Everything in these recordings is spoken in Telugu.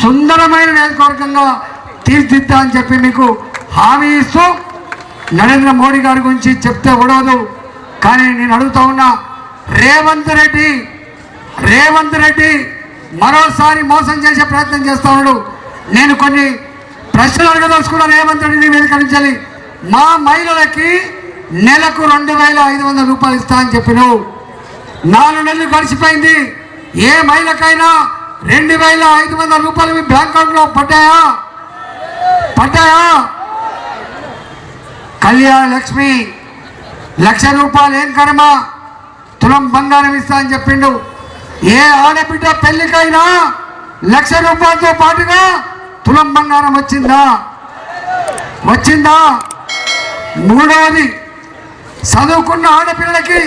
సుందరమైన నియోజకవర్గంగా తీర్చిద్దా అని చెప్పి మీకు హామీ ఇస్తూ నరేంద్ర మోడీ గారి గురించి చెప్తే ఉడవదు. కానీ నేను అడుగుతా ఉన్నా, రేవంత్ రెడ్డి మరోసారి మోసం చేసే ప్రయత్నం చేస్తా ఉన్నాడు. నేను కొన్ని ప్రశ్నలు అడగదలుచుకున్నా రేవంత్ రెడ్డిని వేదికరించాలి. మా మహిళలకి నెలకు 2500 రూపాయలు ఇస్తా అని చెప్పినావు. 4 నెలలు గడిచిపోయింది. ఏ మహిళకైనా 2500 రూపాయలు మీ బ్యాంక్ అకౌంట్లో పడ్డాయా? కళ్యాణ లక్ష్మి 1,00,000 రూపాయలు ఏం కర్మ, తులం బంగారం ఇస్తా అని చెప్పిండు. ఏ ఆడబిడ్డ పెళ్లికైనా 1,00,000 రూపాయలతో పాటుగా తులం బంగారం వచ్చిందా? మూడవది, చదువుకున్న ఆడపిల్లలకి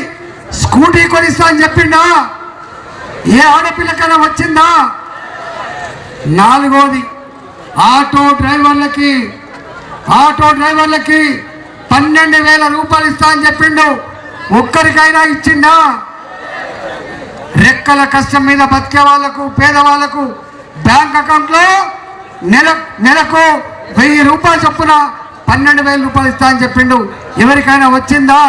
స్కూటీ కొనిస్తా అని చెప్పిండా? ఏ ఆడపిల్లకైనా వచ్చిందా? నాలుగవది, ఆటో డ్రైవర్లకి 12,000 రూపాయలు ఇస్తా అని చెప్పిండు. ఒక్కరికైనా ఇచ్చిండా? రెక్కల కష్టం మీద బతికే వాళ్లకు, పేదవాళ్లకు బ్యాంక్ అకౌంట్లో నెలకు 1000 రూపాయలు చొప్పున 12,000 రూపాయలు ఇస్తా అని చెప్పిండు. ఎవరికైనా వచ్చిందా?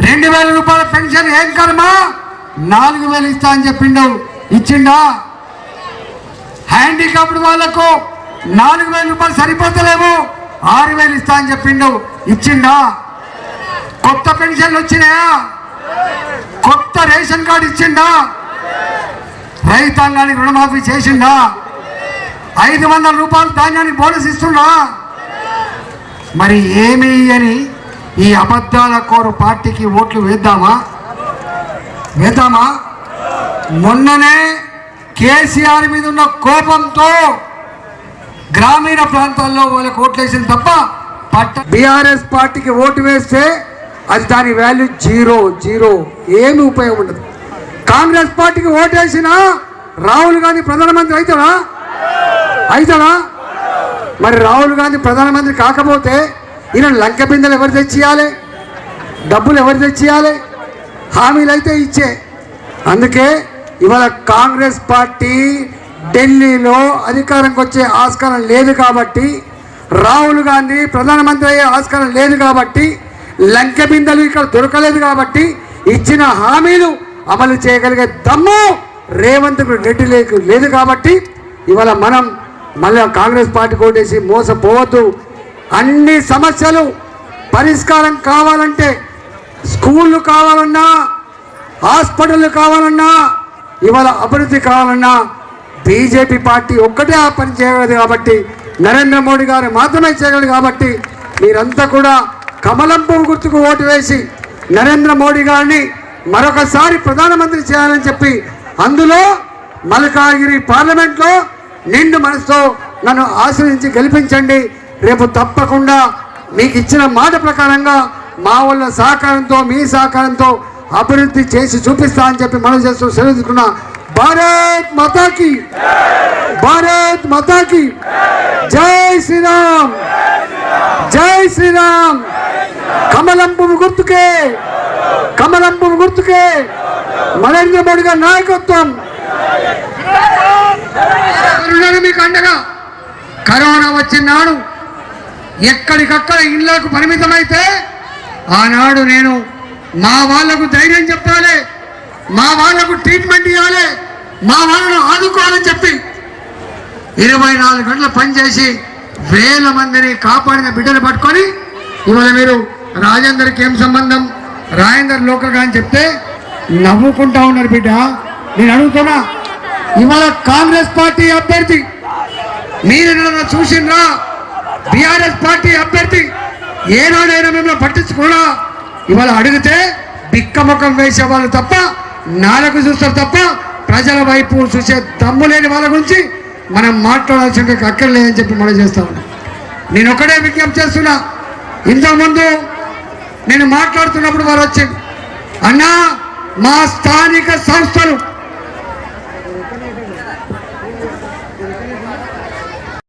2,000 రూపాయల పెన్షన్ ఏం కర్మ, 4,000 ఇస్తా అని చెప్పిండు. ఇచ్చిండా? హ్యాండిక్యాప్డ్ వాళ్లకు 4,000 రూపాయలు సరిపోతలేవు, 6,000 ఇస్తా అని చెప్పిండు. ఇచ్చిండా? కొత్త పెన్షన్లు వచ్చినాయా? కొత్త రేషన్ కార్డు ఇచ్చిండా? రైతాంగానికి రుణమాఫీ చేసిండా? 500 రూపాయలు ధాన్యానికి బోనస్ ఇస్తున్నా? మరి ఏమీ అని ఈ అబద్ధాల కోరు పార్టీకి ఓట్లు వేద్దామా? మొన్ననే కేసీఆర్ మీద ఉన్న కోపంతో గ్రామీణ ప్రాంతాల్లో వాళ్ళకి ఓట్లు వేసింది తప్ప బీఆర్ఎస్ పార్టీకి ఓటు వేస్తే అది దాని వాల్యూ జీరో, ఏమి ఉపయోగం ఉండదు. కాంగ్రెస్ పార్టీకి ఓటు వేసినా రాహుల్ గాంధీ ప్రధానమంత్రి అవుతాడా? మరి రాహుల్ గాంధీ ప్రధానమంత్రి కాకపోతే ఈయన లంక బిందెలు ఎవరు తెచ్చియాలి? డబ్బులు ఎవరు తెచ్చియాలి? హామీలు అయితే ఇచ్చే. అందుకే ఇవాళ కాంగ్రెస్ పార్టీ ఢిల్లీలో అధికారంకి వచ్చే ఆస్కారం లేదు కాబట్టి, రాహుల్ గాంధీ ప్రధానమంత్రి అయ్యే ఆస్కారం లేదు కాబట్టి, లంక బిందెలు ఇక్కడ దొరకలేదు కాబట్టి, ఇచ్చిన హామీలు అమలు చేయగలిగే దమ్ము రేవంత్ రెడ్డి లేదు కాబట్టి ఇవాళ మనం మళ్ళీ కాంగ్రెస్ పార్టీ కోటేసి మోసపోవద్దు. అన్ని సమస్యలు పరిష్కారం కావాలంటే, స్కూళ్ళు కావాలన్నా, హాస్పిటళ్ళు కావాలన్నా, ఇవాళ అభివృద్ధి కావాలన్నా బీజేపీ పార్టీ ఒక్కటే ఆ పని చేయగలదు కాబట్టి, నరేంద్ర మోడీ గారు మాత్రమే చేయగలదు కాబట్టి మీరంతా కూడా కమలం పువ్వు గుర్తుకు ఓటు వేసి నరేంద్ర మోడీ గారిని మరొకసారి ప్రధానమంత్రి చేయాలని చెప్పి, అందులో మల్కాగిరి పార్లమెంట్లో నిండు మనసుతో నన్ను ఆశీర్వదించి గెలిపించండి. రేపు తప్పకుండా మీకు ఇచ్చిన మాట ప్రకారంగా మా వాళ్ళ సహకారంతో, మీ సహకారంతో అభివృద్ధి చేసి చూపిస్తా అని చెప్పి మనం చేస్తూ సెలవు తీసుకున్నా. భారత్ మాతాకి జై శ్రీరామ్. కమలం పువ్వు గుర్తుకే నరేంద్ర మోడీ గారి నాయకత్వం. మీకు అండగా కరోనా వచ్చినాడు ఎక్కడికక్కడ ఇళ్లకు పరిమితమైతే ఆనాడు నేను మా వాళ్లకు ధైర్యం చెప్పాలి, మా వాళ్లకు ట్రీట్మెంట్ ఇవ్వాలి, మా వాళ్ళను ఆదుకోవాలని చెప్పి 24 గంటలు పనిచేసి 1000 మందిని కాపాడిన బిడ్డలు పట్టుకొని ఇవాళ మీరు రాజేందర్కి ఏం సంబంధం, రాజేందర్ లోకల్గా అని చెప్తే నవ్వుకుంటా ఉన్నారు. బిడ్డ నేను అడుగుతున్నా, ఇవాళ కాంగ్రెస్ పార్టీ అభ్యర్థి మీరు చూసిండ్రా? బీఆర్ఎస్ పార్టీ అభ్యర్థి ఏనాడైనా మిమ్మల్ని పట్టించుకోడా? ఇవాళ అడిగితే బిక్కముఖం వేసే వాళ్ళు తప్ప, నాలుగు చూస్తారు తప్ప, ప్రజల వైపు చూసే దమ్ము లేని వాళ్ళ గురించి మనం మాట్లాడాల్సిన అక్కర్లేదని చెప్పి మనం చేస్తా ఉన్నాం. నేను ఒకటే విజ్ఞప్తి చేస్తున్నా. ఇంతకుముందు నేను మాట్లాడుతున్నప్పుడు వారు వచ్చింది, అన్నా మా స్థానిక సంస్థలు